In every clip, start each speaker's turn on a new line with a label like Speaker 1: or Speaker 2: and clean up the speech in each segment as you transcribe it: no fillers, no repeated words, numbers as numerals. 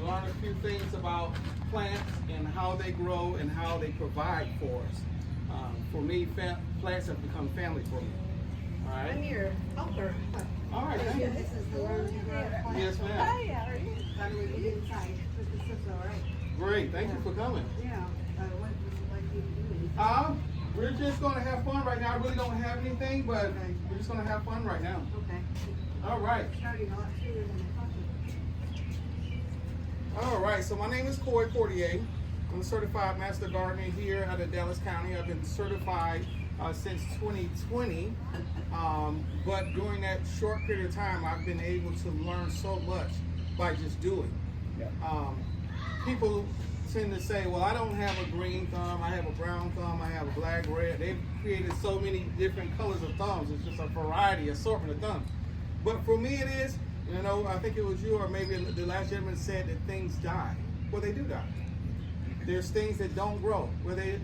Speaker 1: learn a few things about plants and how they grow and how they provide for us. For me, plants have become family for me. All right.
Speaker 2: I'm your helper.
Speaker 1: All right. Thank you.
Speaker 2: This is the learn to grow plant.
Speaker 1: Yes, ma'am.
Speaker 3: Hi, how are you?
Speaker 2: How do we get inside? But this is all right.
Speaker 1: Great. Thank you for coming.
Speaker 2: Yeah. What would you like me to do?
Speaker 1: We're just going to have fun right now. I really don't have anything, but
Speaker 2: Okay.
Speaker 1: we're just going to have fun right now.
Speaker 2: Okay.
Speaker 1: All right.
Speaker 2: Starting a lot sooner than I thought.
Speaker 1: All right. So my name is Poitier. I'm a certified master gardener here out of Dallas County. I've been certified since 2020, but during that short period of time, I've been able to learn so much by just doing.
Speaker 4: Yeah.
Speaker 1: People tend to say, well, I don't have a green thumb, I have a brown thumb, I have a black, red. They've created so many different colors of thumbs. It's just a variety, assortment of thumbs. But for me it is, you know, I think it was you or maybe the last gentleman said that things die. Well, they do die. There's things that don't grow. Well, they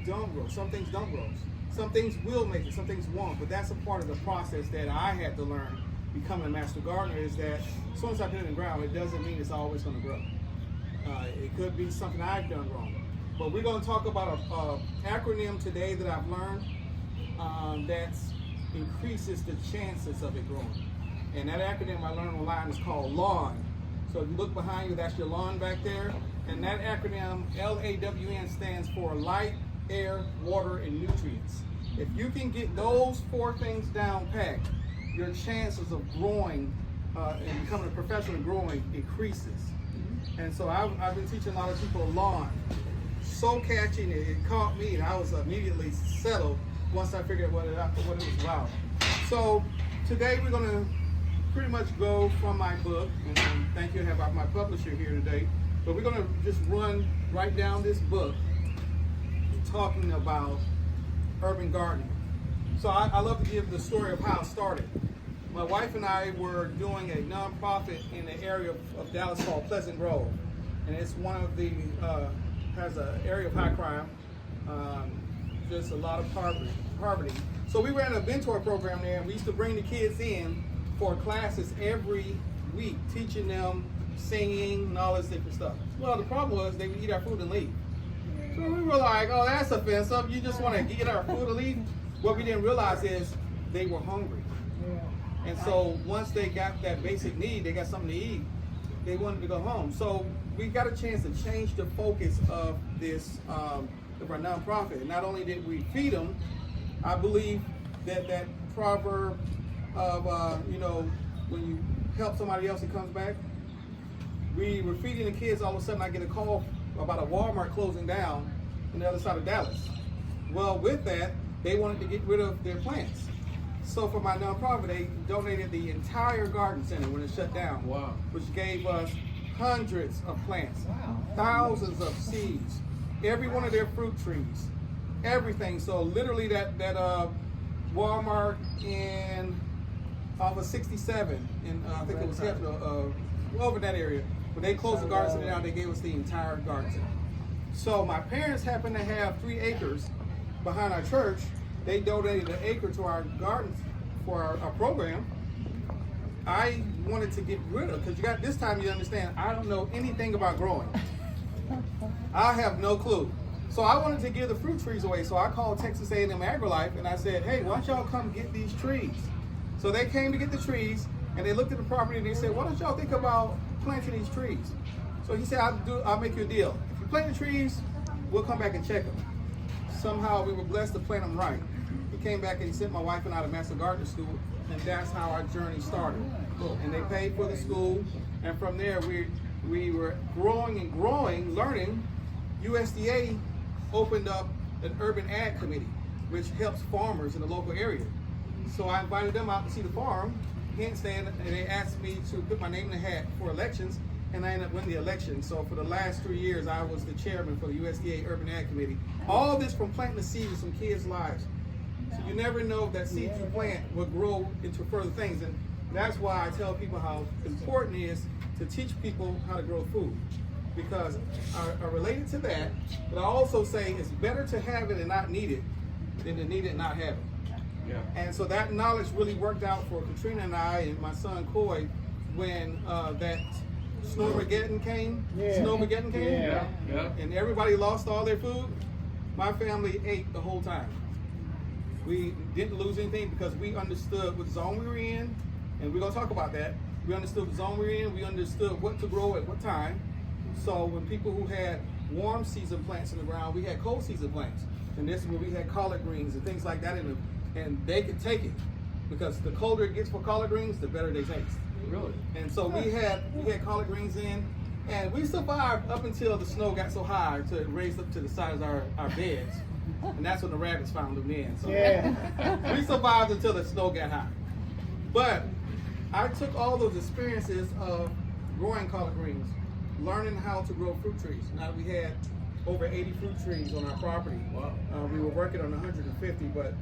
Speaker 1: don't grow. Some things don't grow. Some things will make it, some things won't. But that's a part of the process that I had to learn becoming a master gardener, is that as soon as I put it in the ground, it doesn't mean it's always going to grow. It could be something I've done wrong. But we're going to talk about an acronym today that I've learned that increases the chances of it growing. And that acronym I learned online is called LAWN. So if you look behind you, that's your lawn back there. And that acronym, LAWN, stands for light, air, water, and nutrients. If you can get those 4 things down packed, your chances of growing and becoming a professional growing increases. And so I've been teaching a lot of people lawn. So catchy, it caught me, and I was immediately settled once I figured out what it was about. So today we're going to pretty much go from my book, and thank you to have my publisher here today. But we're going to just run right down this book talking about urban gardening. So I love to give the story of how it started. My wife and I were doing a nonprofit in the area of Dallas called Pleasant Grove. And it's one of the, has an area of high crime, just a lot of poverty. So we ran a mentor program there, and we used to bring the kids in for classes every week, teaching them singing and all this different stuff. Well, the problem was they would eat our food and leave. So we were like, oh, that's offensive. You just want to get our food and leave? What we didn't realize is they were hungry. And so once they got that basic need, they got something to eat, they wanted to go home. So we got a chance to change the focus of this, of our nonprofit. And not only did we feed them, I believe that proverb of, you know, when you help somebody else, it comes back. We were feeding the kids, all of a sudden I get a call about a Walmart closing down on the other side of Dallas. Well, with that, they wanted to get rid of their plants. So for my nonprofit, they donated the entire garden center when it shut down.
Speaker 4: Wow.
Speaker 1: Which gave us hundreds of plants,
Speaker 4: Wow.
Speaker 1: thousands of seeds, every one of their fruit trees, everything. So literally that Walmart in off of 67, and I think it was over that area, when they closed the garden center down, they gave us the entire garden center. So my parents happened to have 3 acres behind our church. They donated an acre to our garden for our program. I wanted to get rid of, because you got this time, you understand, I don't know anything about growing. I have no clue. So I wanted to give the fruit trees away. So I called Texas A&M AgriLife and I said, hey, why don't y'all come get these trees? So they came to get the trees, and they looked at the property and they said, why don't y'all think about planting these trees? So he said, I'll make you a deal. If you plant the trees, we'll come back and check them. Somehow we were blessed to plant them right. He came back and he sent my wife and I to Master Gardener School, and that's how our journey started. And they paid for the school, and from there we were growing and growing, learning. USDA opened up an urban ag committee, which helps farmers in the local area. So I invited them out to see the farm, hence they asked me to put my name in the hat for elections, and I ended up winning the election. So for the last 3 years, I was the chairman for the USDA Urban Ag Committee. All this from planting the seed in some kids' lives. So you never know if that seed you plant will grow into further things. And that's why I tell people how important it is to teach people how to grow food. Because I related to that, but I also say it's better to have it and not need it than to need it and not have it.
Speaker 4: Yeah.
Speaker 1: And so that knowledge really worked out for Katrina and I and my son Coy when that Snowmageddon came,
Speaker 3: Yeah.
Speaker 1: and everybody lost all their food, my family ate the whole time. We didn't lose anything because we understood what zone we were in, and we're gonna talk about that. We understood the zone we were in, we understood what to grow at what time. So when people who had warm season plants in the ground, we had cold season plants. And this is where we had collard greens and things like that in them, and they could take it. Because the colder it gets for collard greens, the better they taste.
Speaker 3: Really?
Speaker 1: And so we had collard greens in, and we survived up until the snow got so high to it raised up to the size of our beds. And that's when the rabbits found them in. So we survived until the snow got high. But I took all those experiences of growing collard greens, learning how to grow fruit trees. Now we had over 80 fruit trees on our property.
Speaker 3: Wow.
Speaker 1: We were working on 150, but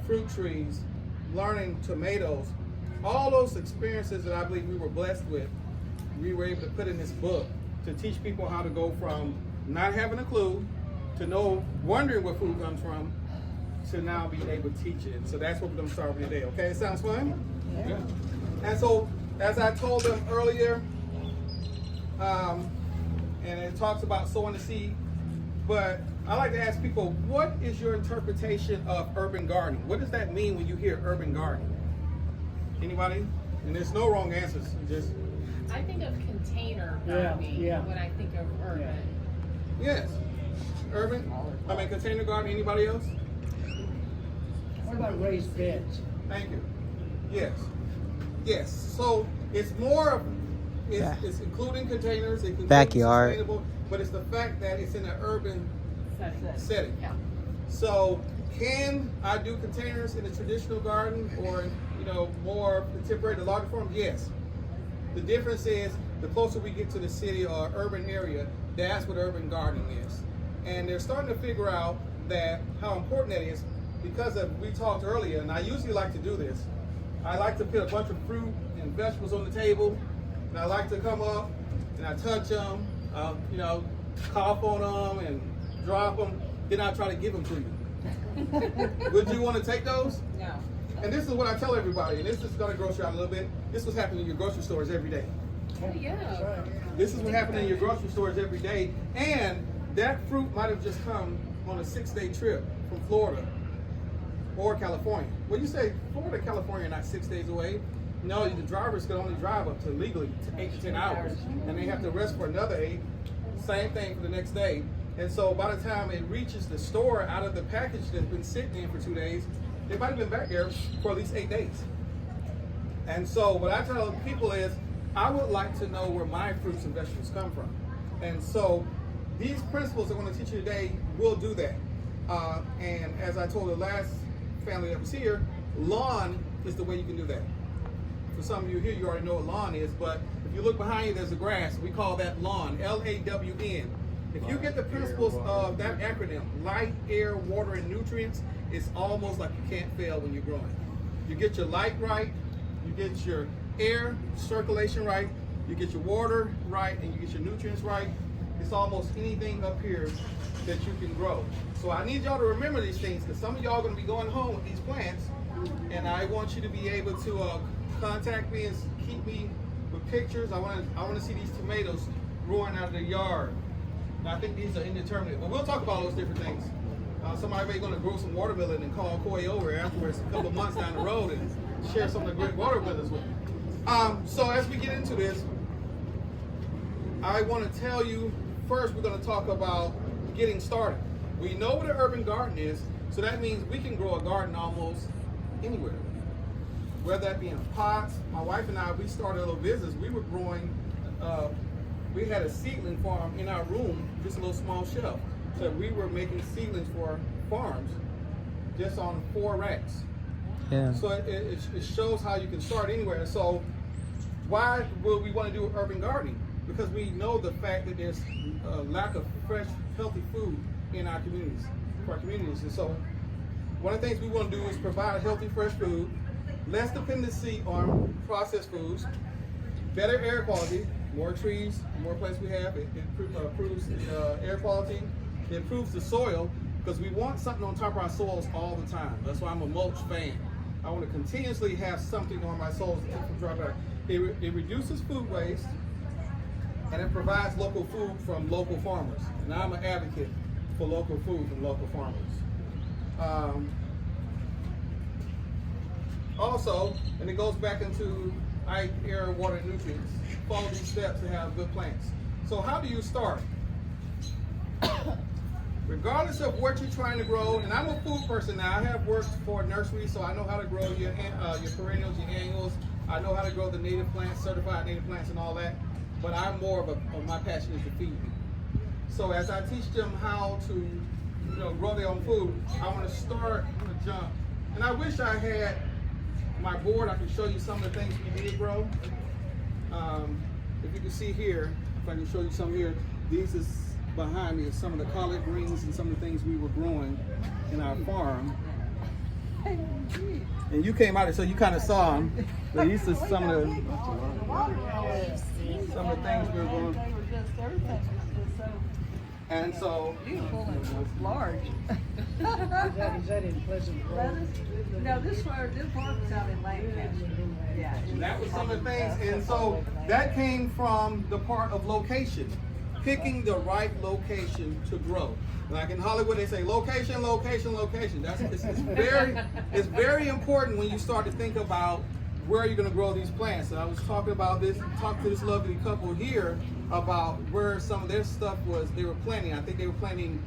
Speaker 1: fruit trees, learning tomatoes, all those experiences that I believe we were blessed with, we were able to put in this book to teach people how to go from not having a clue to wondering where food comes from to now being able to teach it. So that's what we're going to start with today. Okay, it sounds fun?
Speaker 3: Yeah.
Speaker 1: And so, as I told them earlier, and it talks about sowing the seed, but I like to ask people, what is your interpretation of urban gardening? What does that mean when you hear urban gardening? Anybody? And there's no wrong answers. Just
Speaker 4: I think of container gardening when I think of urban.
Speaker 1: yes, urban. I mean container gardening. Anybody else?
Speaker 5: What about raised beds?
Speaker 1: Thank you. Yes. So it's more of it's including containers, it includes
Speaker 6: Backyard.
Speaker 1: sustainable, but it's the fact that it's in an urban setting.
Speaker 4: Yeah.
Speaker 1: So can I do containers in a traditional garden or more contemporary, the larger form? Yes. The difference is the closer we get to the city or urban area, that's what urban gardening is. And they're starting to figure out that how important that is because we talked earlier, and I usually like to do this. I like to put a bunch of fruit and vegetables on the table, and I like to come up and I touch them, cough on them and drop them, then I try to give them to you. Would you want to take those?
Speaker 4: No.
Speaker 1: And this is what I tell everybody, and this is going to grocery out a little bit. This was happening in your grocery stores every day.
Speaker 4: Oh, yeah.
Speaker 1: This is what happened in your grocery stores every day, and that fruit might have just come on a 6-day trip from Florida or California. Well, you say Florida, California are not 6 days away. No, the drivers can only drive up to legally 8 to 10 hours, and they have to rest for another 8. Same thing for the next day. And so by the time it reaches the store out of the package that's been sitting in for 2 days, they might have been back there for at least 8 days. And so what I tell people is, I would like to know where my fruits and vegetables come from. And so these principles I'm going to teach you today will do that. And as I told the last family that was here, lawn is the way you can do that. For some of you here, you already know what lawn is, but if you look behind you, there's a grass. We call that lawn, L-A-W-N. If you get the principles of that acronym, light, air, water, and nutrients, it's almost like you can't fail when you're growing. You get your light right, you get your air circulation right, you get your water right, and you get your nutrients right. It's almost anything up here that you can grow. So I need y'all to remember these things because some of y'all are going to be going home with these plants, and I want you to be able to contact me and keep me with pictures. I want to see these tomatoes growing out of the yard. And I think these are indeterminate, but we'll talk about those different things. Somebody may be going to grow some watermelon and call Coy over afterwards a couple months down the road and share some of the great watermelons with me. So as we get into this, I want to tell you, first we're going to talk about getting started. We know what an urban garden is, so that means we can grow a garden almost anywhere. Whether that be in pots. My wife and I, we started a little business. We were growing, we had a seedling farm in our room, just a little small shelf. So we were making seedlings for farms just on 4 racks.
Speaker 6: Yeah.
Speaker 1: So it shows how you can start anywhere. So why will we want to do urban gardening? Because we know the fact that there's a lack of fresh, healthy food in our communities, for our communities. And so one of the things we want to do is provide healthy, fresh food, less dependency on processed foods, better air quality, more trees, more plants we have, it improves the air quality, it improves the soil, because we want something on top of our soils all the time. That's why I'm a mulch fan. I want to continuously have something on my soils to keep them dry. It reduces food waste, and it provides local food from local farmers. And I'm an advocate for local food from local farmers. Also, and it goes back into light, air, water, and nutrients. Follow these steps to have good plants. So how do you start? Regardless of what you're trying to grow, and I'm a food person now. I have worked for a nursery, so I know how to grow your perennials, your annuals. I know how to grow the native plants, certified native plants, and all that. But I'm more of my passion is to feed. So as I teach them how to, grow their own food, I want to start from the jump. And I wish I had my board. I can show you some of the things we did grow. If you can see here, if I can show you some here, these is behind me is some of the collard greens and some of the things we were growing in our farm. And you came out, so you kind of saw them. But these are some of the things we were growing.
Speaker 2: They were just, everything was just so
Speaker 1: And so,
Speaker 2: beautiful and it was large.
Speaker 5: Is that in Pleasant Grove?
Speaker 2: No, this park's out in Lancaster. Yeah.
Speaker 1: that was some of the things. And so that came from the part of location. Picking the right location to grow. Like in Hollywood, they say location, location, location. It's very important when you start to think about where you're going to grow these plants. And I was talking to this lovely couple here about where some of their stuff was. They were planting. I think they were planting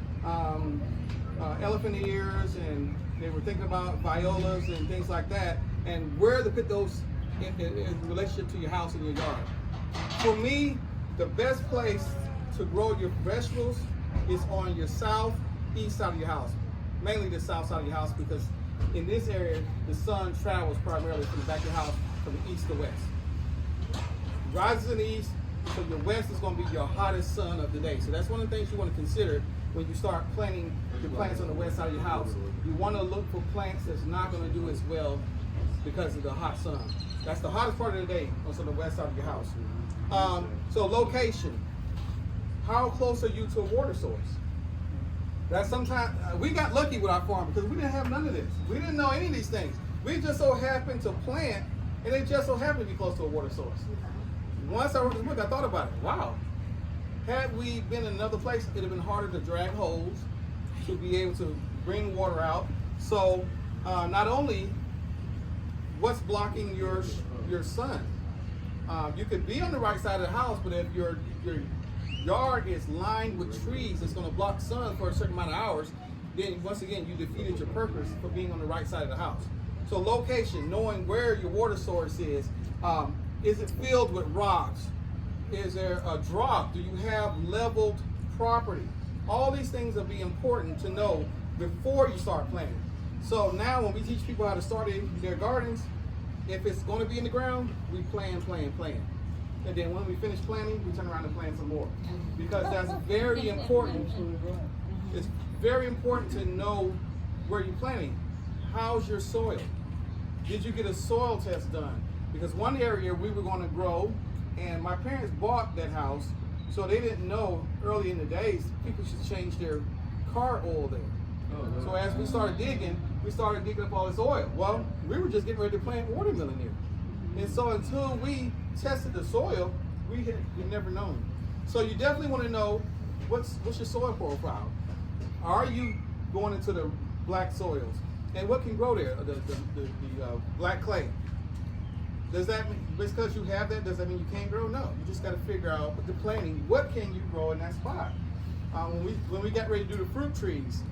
Speaker 1: elephant ears, and they were thinking about violas and things like that, and where to put those in relationship to your house and your yard. For me, the best place to grow your vegetables is on your southeast side of your house, mainly the south side of your house, because in this area the sun travels primarily from the back of your house from the east to west. Rises in the east, so your west is going to be your hottest sun of the day. So that's one of the things you want to consider when you start planting your plants on the west side of your house. You want to look for plants that's not going to do as well because of the hot sun. That's the hottest part of the day on the west side of your house. So location. How close are you to a water source? That sometimes we got lucky with our farm because we didn't have none of this. We didn't know any of these things. We just so happened to plant, and it just so happened to be close to a water source. Once I wrote this book, I thought about it. Wow. Had we been in another place, it'd have been harder to drag hose to be able to bring water out. So not only what's blocking your sun, you could be on the right side of the house, but if your yard is lined with trees that's going to block sun for a certain amount of hours, then once again you defeated your purpose for being on the right side of the house. So location, knowing where your water source is it filled with rocks? Is there a drop? Do you have leveled property? All these things will be important to know before you start planting. So now when we teach people how to start their gardens, if it's going to be in the ground, we plan. And then when we finish planting, we turn around and plant some more. Because that's very important. It's very important to know where you're planting. How's your soil? Did you get a soil test done? Because one area we were going to grow, and my parents bought that house, so they didn't know early in the days people should change their car oil there. So as we started digging up all this oil. Well, we were just getting ready to plant watermelon there. And so until we tested the soil, we had never known. So you definitely want to know what's your soil profile. Are you going into the black soils? And what can grow there? The black clay. Does that mean, because you have that, does that mean you can't grow? No, you just got to figure out with the planting, what can you grow in that spot? When we got ready to do the fruit trees,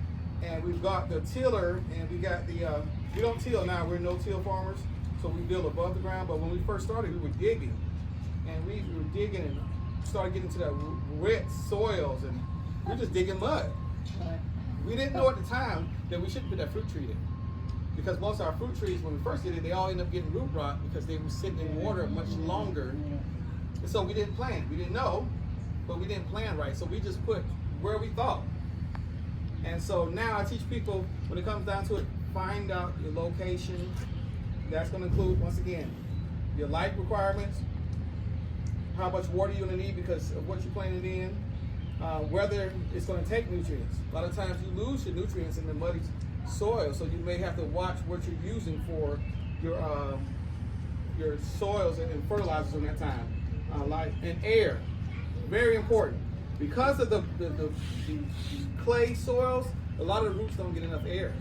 Speaker 1: and we've got the tiller, and we got we don't till now, we're no-till farmers, so we build above the ground, but when we first started, we were digging. And we were digging and started getting to that wet soils, and we're just digging mud. We didn't know at the time that we shouldn't put that fruit tree there. Because most of our fruit trees, when we first did it, they all end up getting root rot because they were sitting in water much longer. And so we didn't plan. We didn't know, but we didn't plan right. So we just put where we thought. And so now I teach people, when it comes down to it, find out your location. That's going to include, once again, your light requirements, how much water you're going to need because of what you're planting in, whether it's going to take nutrients. A lot of times you lose your nutrients in the muddy soil, so you may have to watch what you're using for your soils and fertilizers in that time. And air. Very important. Because of the clay soils, a lot of the roots don't get enough air.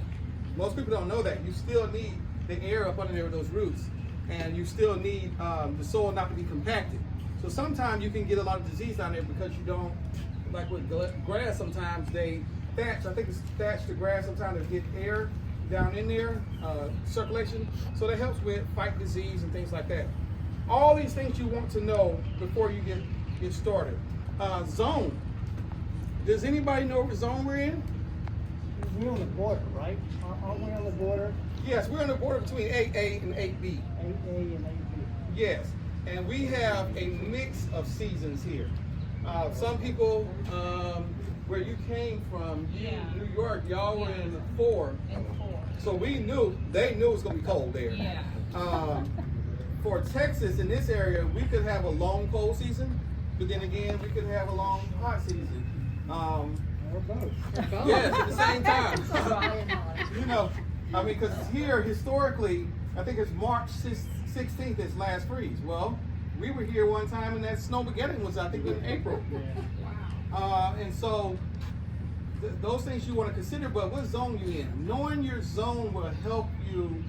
Speaker 1: Most people don't know that. You still need the air up under there with those roots. And you still need the soil not to be compacted. So sometimes you can get a lot of disease down there because you don't, like with grass, sometimes they thatch. I think it's thatch the grass. Sometimes they get air down in there, circulation. So that helps with fight disease and things like that. All these things you want to know before you get started. Zone. Does anybody know what zone we're in?
Speaker 5: We're on the border, right? Aren't we on the border?
Speaker 1: Yes, we're on the border between 8A and 8B.
Speaker 5: 8A and 8B.
Speaker 1: Yes, and we have a mix of seasons here. Some people, where you came from, New York, y'all were in the 4. So they knew it was gonna be cold there.
Speaker 4: Yeah.
Speaker 1: For Texas, in this area, we could have a long cold season, but then again, we could have a long hot season.
Speaker 5: Or both.
Speaker 1: Yes, at the same time. You know, I mean, because here, historically, I think it's March 16th is last freeze. Well, we were here one time and that snowmageddon was, I think, in April. And so, those things you want to consider, but what zone you in? Knowing your zone will help you,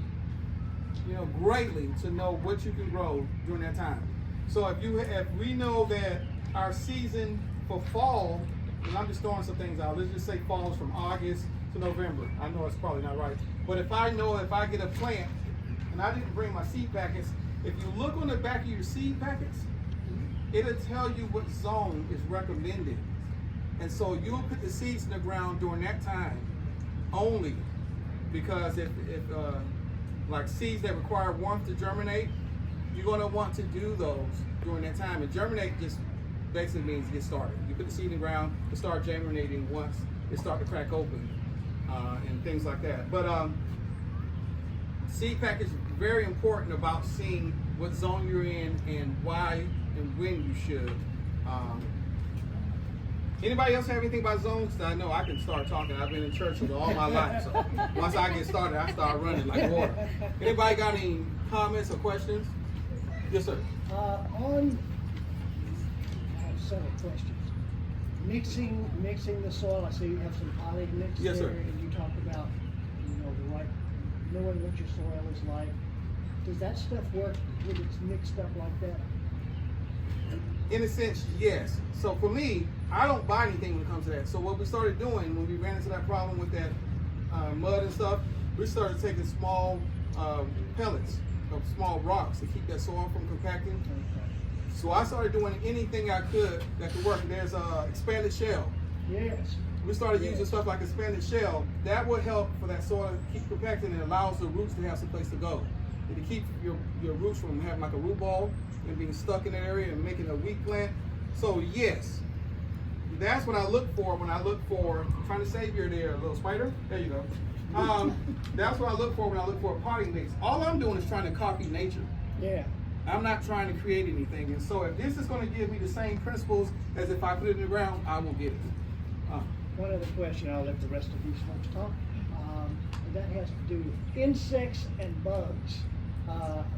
Speaker 1: greatly to know what you can grow during that time. So if we know that our season for fall, and I'm just throwing some things out, let's just say fall is from August to November. I know it's probably not right. But if I know if I get a plant, and I didn't bring my seed packets, if you look on the back of your seed packets, it'll tell you what zone is recommended. And so you'll put the seeds in the ground during that time only, because if like seeds that require warmth to germinate, you're going to want to do those during that time. And germinate just basically means get started. You put the seed in the ground, it start germinating once it start to crack open, and things like that. But seed package is very important about seeing what zone you're in and why and when you should. Anybody else have anything about zones? I know I can start talking. I've been in church for all my life, so once I get started, I start running like water. Anybody got any comments or questions? Yes, sir.
Speaker 5: I have several questions. Mixing the soil. I see you have some potting mix
Speaker 1: Yes,
Speaker 5: there,
Speaker 1: sir.
Speaker 5: and you talked about, knowing what your soil is like. Does that stuff work when it's mixed up like that?
Speaker 1: In a sense, yes. So for me, I don't buy anything when it comes to that. So what we started doing when we ran into that problem with that mud and stuff, we started taking small pellets of small rocks to keep that soil from compacting. So I started doing anything I could that could work. There's expanded shell.
Speaker 5: Yes.
Speaker 1: We started using stuff like expanded shell. That would help for that soil to keep compacting and allows the roots to have some place to go. And to keep your roots from having like a root ball and being stuck in that area and making a weak plant. So yes, that's what I look for when I look for, I'm trying to save you there, little spider. There you go. That's what I look for when I look for a potting mix. All I'm doing is trying to copy nature.
Speaker 5: Yeah.
Speaker 1: I'm not trying to create anything. And so if this is going to give me the same principles as if I put it in the ground, I will get it.
Speaker 5: One other question, I'll let the rest of these folks talk. That has to do with insects and bugs.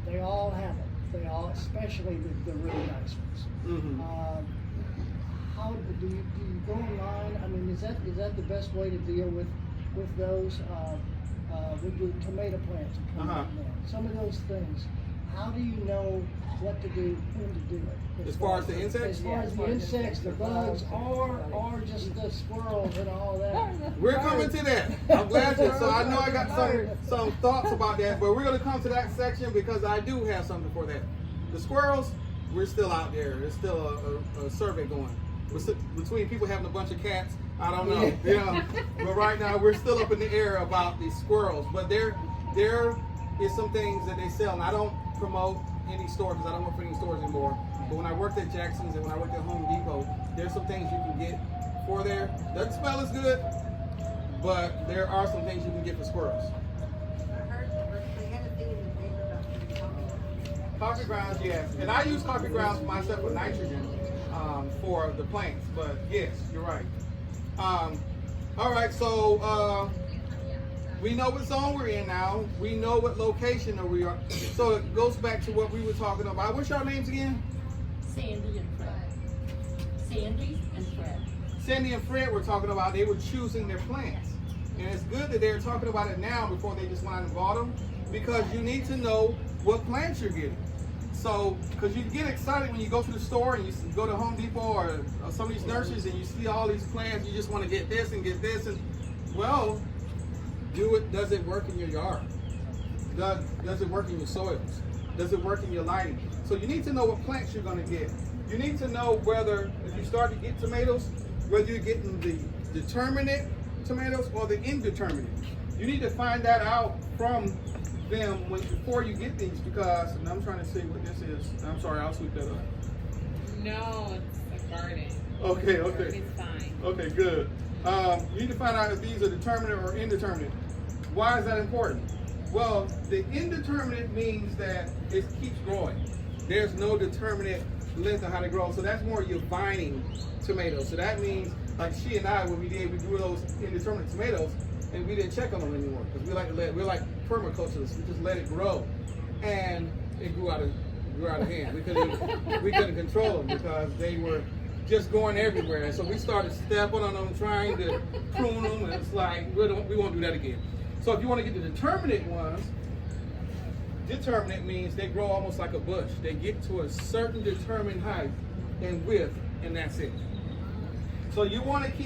Speaker 5: They all have it. They all, especially the really nice ones.
Speaker 1: Mm-hmm.
Speaker 5: How do you go online? I mean, is that the best way to deal with those? With your tomato plants and some of those things. How do you know what to do, when to do it?
Speaker 1: As far as the insects?
Speaker 5: As far as the insects, the bugs, or just the squirrels and all that.
Speaker 1: We're coming to that. I'm glad you. So I know I got some thoughts about that, but we're going to come to that section because I do have something for that. The squirrels, we're still out there. There's still a survey going. Between people having a bunch of cats, I don't know. But right now we're still up in the air about these squirrels. But there is some things that they sell, and I don't promote any store because I don't work for any stores anymore. But when I worked at Jackson's and when I worked at Home Depot, there's some things you can get for there. Doesn't smell as good, but there are some things you can get for squirrels.
Speaker 2: I heard they had a thing in the paper about
Speaker 1: Coffee grounds, yes. And I use coffee grounds myself with nitrogen for the plants. But yes, you're right. All right, so we know what zone we're in now. We know what location we are. So it goes back to what we were talking about. What's your names again?
Speaker 4: Sandy and Fred.
Speaker 2: Sandy and Fred.
Speaker 1: Sandy and Fred were talking about they were choosing their plants. And it's good that they're talking about it now before they just went out and bought them, because you need to know what plants you're getting. So, because you get excited when you go to the store and you go to Home Depot or some of these nurseries and you see all these plants, you just want to get this and get this. And, well, does it work in your yard? Does it work in your soils? Does it work in your lighting? So you need to know what plants you're going to get. You need to know whether, if you start to get tomatoes, whether you're getting the determinate tomatoes or the indeterminate. You need to find that out from them before you get these, because, and I'm trying to see what this is. I'm sorry, I'll sweep that up.
Speaker 4: No, it's a garden.
Speaker 1: Okay.
Speaker 4: It's fine.
Speaker 1: Okay, good. You need to find out if these are determinate or indeterminate. Why is that important? Well, the indeterminate means that it keeps growing. There's no determinate length of how they grow. So that's more your vining tomatoes. So that means, like she and I, when we grew those indeterminate tomatoes, and we didn't check on them anymore, because we're like permaculturists. We just let it grow, and it grew out of hand. We couldn't control them because they were just going everywhere. And so we started stepping on them, trying to prune them, and it's like we won't do that again. So if you want to get the determinate ones, determinate means they grow almost like a bush. They get to a certain determined height and width, and that's it. So you want to keep